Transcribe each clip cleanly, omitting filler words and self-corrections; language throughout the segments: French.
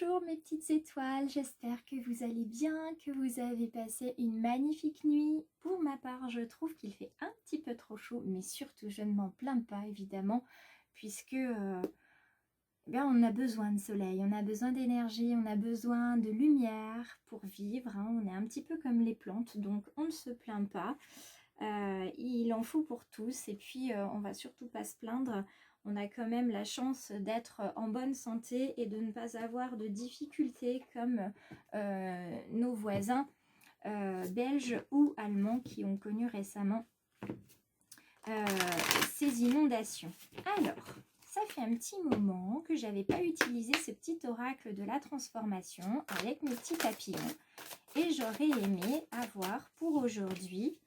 Bonjour mes petites étoiles, j'espère que vous allez bien, que vous avez passé une magnifique nuit. Pour ma part, je trouve qu'il fait un petit peu trop chaud, mais surtout je ne m'en plains pas évidemment, puisque on a besoin de soleil, on a besoin d'énergie, on a besoin de lumière pour vivre, hein. On est un petit peu comme les plantes, donc on ne se plaint pas. Il en faut pour tous et puis on va surtout pas se plaindre. On a quand même la chance d'être en bonne santé et de ne pas avoir de difficultés comme nos voisins belges ou allemands qui ont connu récemment ces inondations. Alors, ça fait un petit moment que j'avais pas utilisé ce petit oracle de la transformation avec mes petits papillons et j'aurais aimé avoir pour aujourd'hui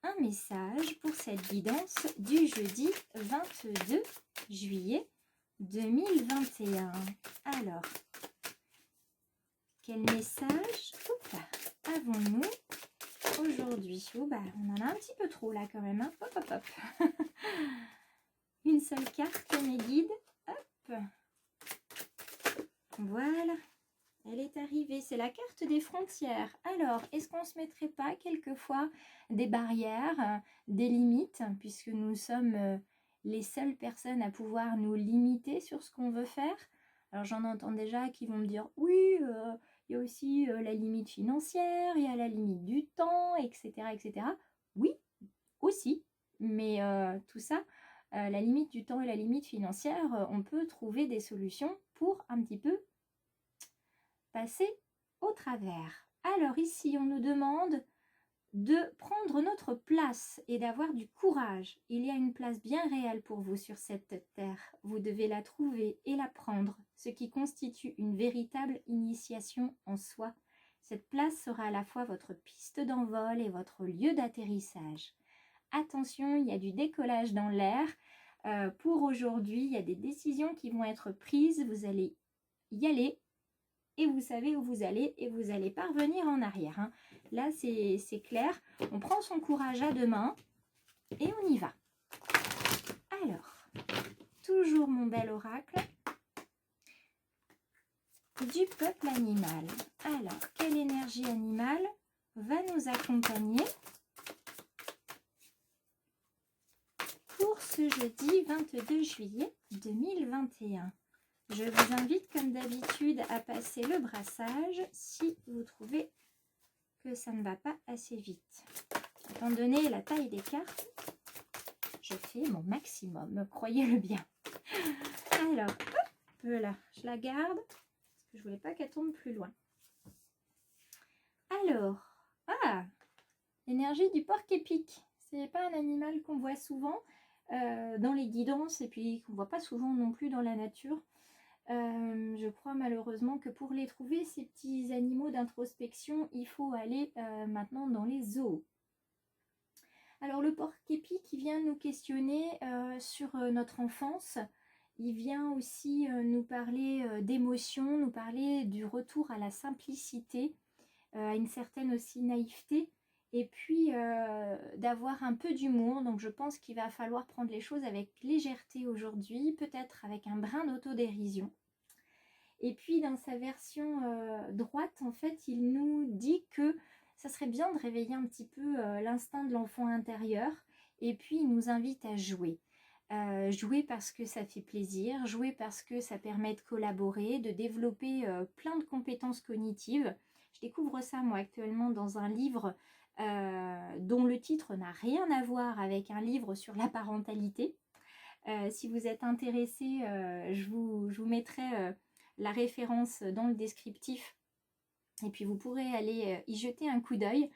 un message pour cette guidance du jeudi 22 juillet 2021. Alors, quel message avons-nous aujourd'hui? On en a un petit peu trop là quand même. Hein. Hop, hop, hop. Une seule carte, mes guides. Hop. Voilà. Elle est arrivée, c'est la carte des frontières. Alors, est-ce qu'on ne se mettrait pas quelquefois des barrières, des limites, puisque nous sommes les seules personnes à pouvoir nous limiter sur ce qu'on veut faire? Alors, j'en entends déjà qui vont me dire, oui, il y a aussi la limite financière, il y a la limite du temps, etc. etc. Oui, aussi, mais tout ça, la limite du temps et la limite financière, on peut trouver des solutions pour un petit peu passer au travers. Alors ici, on nous demande de prendre notre place et d'avoir du courage. Il y a une place bien réelle pour vous sur cette terre. Vous devez la trouver et la prendre, ce qui constitue une véritable initiation en soi. Cette place sera à la fois votre piste d'envol et votre lieu d'atterrissage. Attention, il y a du décollage dans l'air. Pour aujourd'hui, il y a des décisions qui vont être prises. Vous allez y aller. Et vous savez où vous allez et vous n'allez pas revenir en arrière. Hein. Là, c'est clair. On prend son courage à deux mains et on y va. Alors, toujours mon bel oracle du peuple animal. Alors, quelle énergie animale va nous accompagner pour ce jeudi 22 juillet 2021 ? Je vous invite comme d'habitude à passer le brassage si vous trouvez que ça ne va pas assez vite. Étant donné la taille des cartes, je fais mon maximum, croyez-le bien. Alors, hop là, je la garde parce que je voulais pas qu'elle tombe plus loin. Alors, l'énergie du porc-épic. C'est pas un animal qu'on voit souvent dans les guidances et puis qu'on voit pas souvent non plus dans la nature. Je crois malheureusement que pour les trouver, ces petits animaux d'introspection, il faut aller maintenant dans les zoos. Alors le porc-épic qui vient nous questionner sur notre enfance, il vient aussi nous parler d'émotions, nous parler du retour à la simplicité, à une certaine aussi naïveté, et puis d'avoir un peu d'humour. Donc je pense qu'il va falloir prendre les choses avec légèreté aujourd'hui, peut-être avec un brin d'autodérision. Et puis dans sa version droite, en fait, il nous dit que ça serait bien de réveiller un petit peu l'instinct de l'enfant intérieur. Et puis il nous invite à jouer. Jouer parce que ça fait plaisir, jouer parce que ça permet de collaborer, de développer plein de compétences cognitives. Je découvre ça moi actuellement dans un livre dont le titre n'a rien à voir avec un livre sur la parentalité. Si vous êtes intéressé, je vous mettrai la référence dans le descriptif et puis vous pourrez aller y jeter un coup d'œil.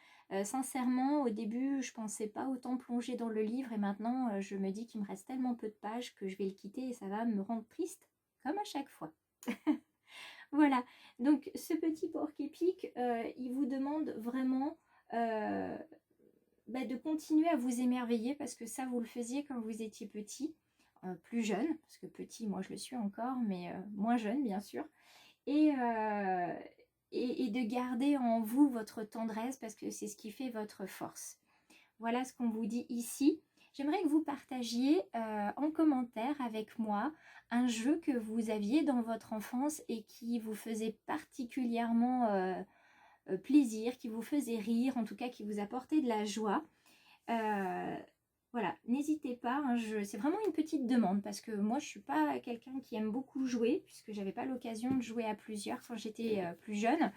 Sincèrement, au début, je ne pensais pas autant plonger dans le livre et maintenant, je me dis qu'il me reste tellement peu de pages que je vais le quitter et ça va me rendre triste, comme à chaque fois. Voilà, donc ce petit porc-épic, il vous demande vraiment de continuer à vous émerveiller parce que ça, vous le faisiez quand vous étiez petit, plus jeune, parce que petit, moi je le suis encore, mais moins jeune bien sûr. Et de garder en vous votre tendresse parce que c'est ce qui fait votre force. Voilà ce qu'on vous dit ici. j'aimerais que vous partagiez en commentaire avec moi un jeu que vous aviez dans votre enfance et qui vous faisait particulièrement plaisir, qui vous faisait rire, en tout cas qui vous apportait de la joie. Voilà, n'hésitez pas, hein, c'est vraiment une petite demande parce que moi je suis pas quelqu'un qui aime beaucoup jouer puisque j'avais pas l'occasion de jouer à plusieurs quand j'étais plus jeune,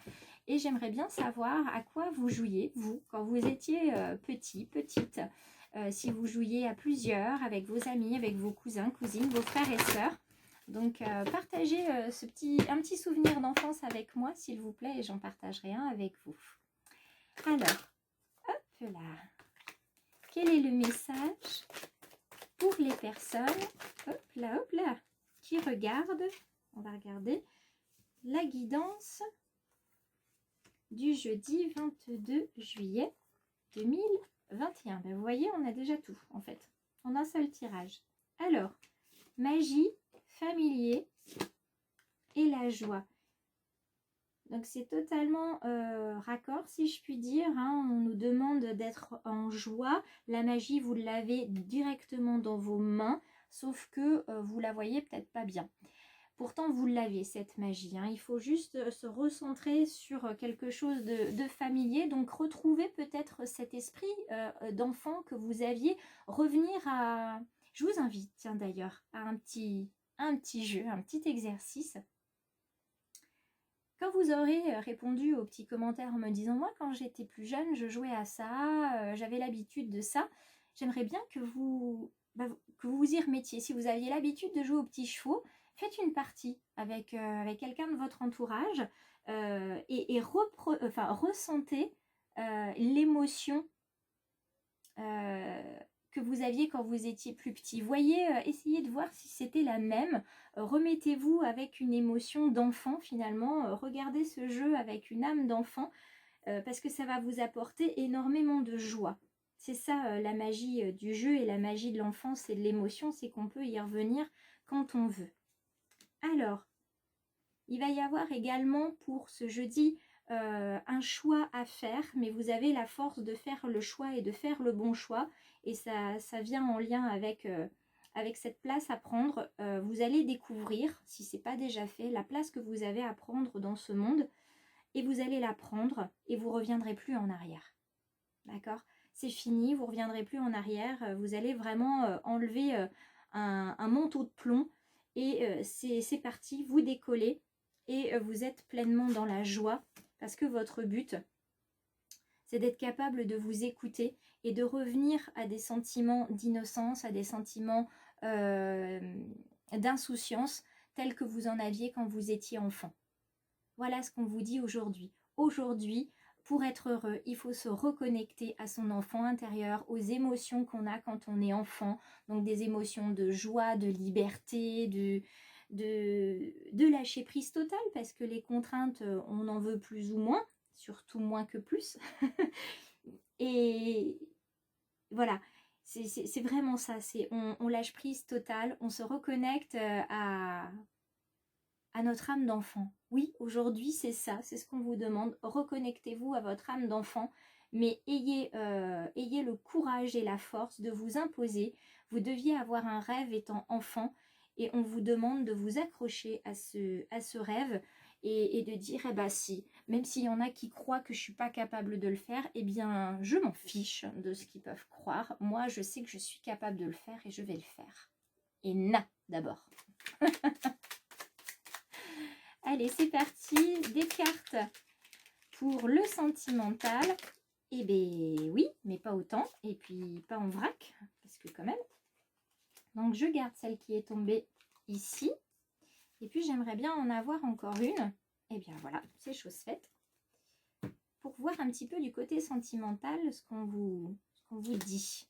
et j'aimerais bien savoir à quoi vous jouiez, vous, quand vous étiez petit, petite, si vous jouiez à plusieurs, avec vos amis, avec vos cousins, cousines, vos frères et sœurs. Donc partagez un petit souvenir d'enfance avec moi s'il vous plaît, et j'en partagerai un avec vous. Alors, hop là. Quel est le message pour les personnes, hop là, qui regardent, on va regarder, la guidance du jeudi 22 juillet 2021. Ben, vous voyez, on a déjà tout, en fait, en un seul tirage. Alors, magie, familier et la joie. Donc c'est totalement raccord, si je puis dire, hein. On nous demande d'être en joie. La magie, vous l'avez directement dans vos mains, sauf que vous la voyez peut-être pas bien. Pourtant, vous l'avez, cette magie, hein. Il faut juste se recentrer sur quelque chose de familier. Donc retrouver peut-être cet esprit d'enfant que vous aviez. Revenir à... Je vous invite, tiens d'ailleurs, à un petit jeu, un petit exercice. Quand vous aurez répondu aux petits commentaires en me disant « Moi, quand j'étais plus jeune, je jouais à ça, j'avais l'habitude de ça », j'aimerais bien que vous y remettiez. Si vous aviez l'habitude de jouer aux petits chevaux, faites une partie avec quelqu'un de votre entourage et ressentez l'émotion que vous aviez quand vous étiez plus petit. Voyez, essayez de voir si c'était la même. Remettez-vous avec une émotion d'enfant finalement. Regardez ce jeu avec une âme d'enfant parce que ça va vous apporter énormément de joie. C'est ça la magie du jeu et la magie de l'enfance et de l'émotion, c'est qu'on peut y revenir quand on veut. Alors, il va y avoir également pour ce jeudi un choix à faire, mais vous avez la force de faire le choix et de faire le bon choix, et ça vient en lien avec cette place à prendre. Vous allez découvrir, si ce n'est pas déjà fait, la place que vous avez à prendre dans ce monde, et vous allez la prendre et vous ne reviendrez plus en arrière. D'accord? C'est fini, vous ne reviendrez plus en arrière, vous allez vraiment enlever un manteau de plomb, et c'est parti, vous décollez, et vous êtes pleinement dans la joie, parce que votre but, c'est d'être capable de vous écouter et de revenir à des sentiments d'innocence, à des sentiments d'insouciance, tels que vous en aviez quand vous étiez enfant. Voilà ce qu'on vous dit aujourd'hui. Aujourd'hui, pour être heureux, il faut se reconnecter à son enfant intérieur, aux émotions qu'on a quand on est enfant, donc des émotions de joie, de liberté, de lâcher prise totale, parce que les contraintes, on en veut plus ou moins, surtout moins que plus. Et voilà, c'est vraiment ça, on lâche prise totale, on se reconnecte à notre âme d'enfant. Oui, aujourd'hui, c'est ça, c'est ce qu'on vous demande. Reconnectez-vous à votre âme d'enfant, mais ayez le courage et la force de vous imposer. Vous deviez avoir un rêve étant enfant, et on vous demande de vous accrocher à ce rêve et de dire, eh ben si, même s'il y en a qui croient que je ne suis pas capable de le faire, eh bien, je m'en fiche de ce qu'ils peuvent croire. Moi, je sais que je suis capable de le faire et je vais le faire. Et d'abord. Allez, c'est parti, des cartes pour le sentimental. Eh bien oui, mais pas autant, et puis pas en vrac, parce que quand même. Donc je garde celle qui est tombée ici, et puis j'aimerais bien en avoir encore une. Et bien voilà, c'est chose faite. Pour voir un petit peu du côté sentimental ce qu'on vous dit.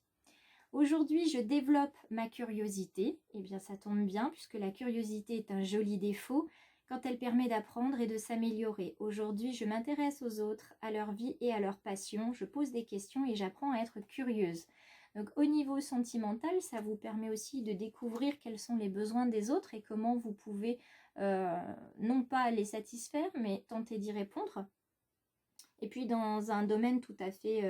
Aujourd'hui, je développe ma curiosité. Eh bien ça tombe bien, puisque la curiosité est un joli défaut quand elle permet d'apprendre et de s'améliorer. Aujourd'hui, je m'intéresse aux autres, à leur vie et à leurs passions. Je pose des questions et j'apprends à être curieuse. Donc au niveau sentimental, ça vous permet aussi de découvrir quels sont les besoins des autres et comment vous pouvez non pas les satisfaire, mais tenter d'y répondre. Et puis dans un domaine tout à fait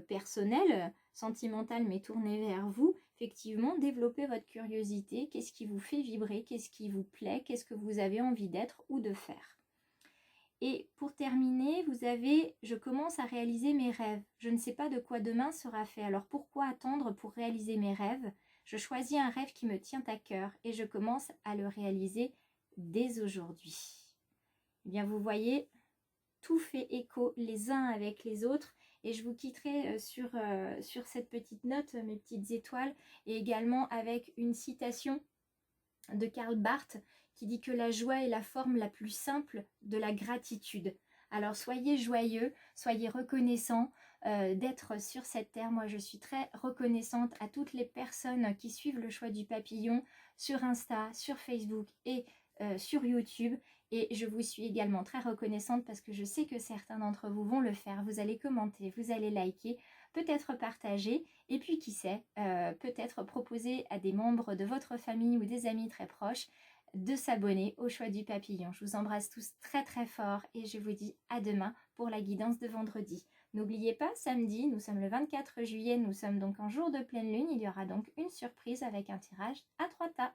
personnel, sentimental mais tourné vers vous, effectivement, développez votre curiosité. Qu'est-ce qui vous fait vibrer? Qu'est-ce qui vous plaît? Qu'est-ce que vous avez envie d'être ou de faire? Et pour terminer, vous avez « Je commence à réaliser mes rêves. Je ne sais pas de quoi demain sera fait. Alors pourquoi attendre pour réaliser mes rêves? Je choisis un rêve qui me tient à cœur et je commence à le réaliser dès aujourd'hui. » Eh bien, vous voyez, tout fait écho les uns avec les autres. Et je vous quitterai sur cette petite note, mes petites étoiles, et également avec une citation de Karl Barth qui dit que la joie est la forme la plus simple de la gratitude. Alors soyez joyeux, soyez reconnaissants d'être sur cette terre. Moi je suis très reconnaissante à toutes les personnes qui suivent le choix du papillon sur Insta, sur Facebook et sur YouTube. Et je vous suis également très reconnaissante parce que je sais que certains d'entre vous vont le faire. Vous allez commenter, vous allez liker, peut-être partager, et puis qui sait, peut-être proposer à des membres de votre famille ou des amis très proches de s'abonner au choix du papillon. Je vous embrasse tous très très fort et je vous dis à demain pour la guidance de vendredi. N'oubliez pas, samedi, nous sommes le 24 juillet, nous sommes donc en jour de pleine lune, il y aura donc une surprise avec un tirage à 3 tas.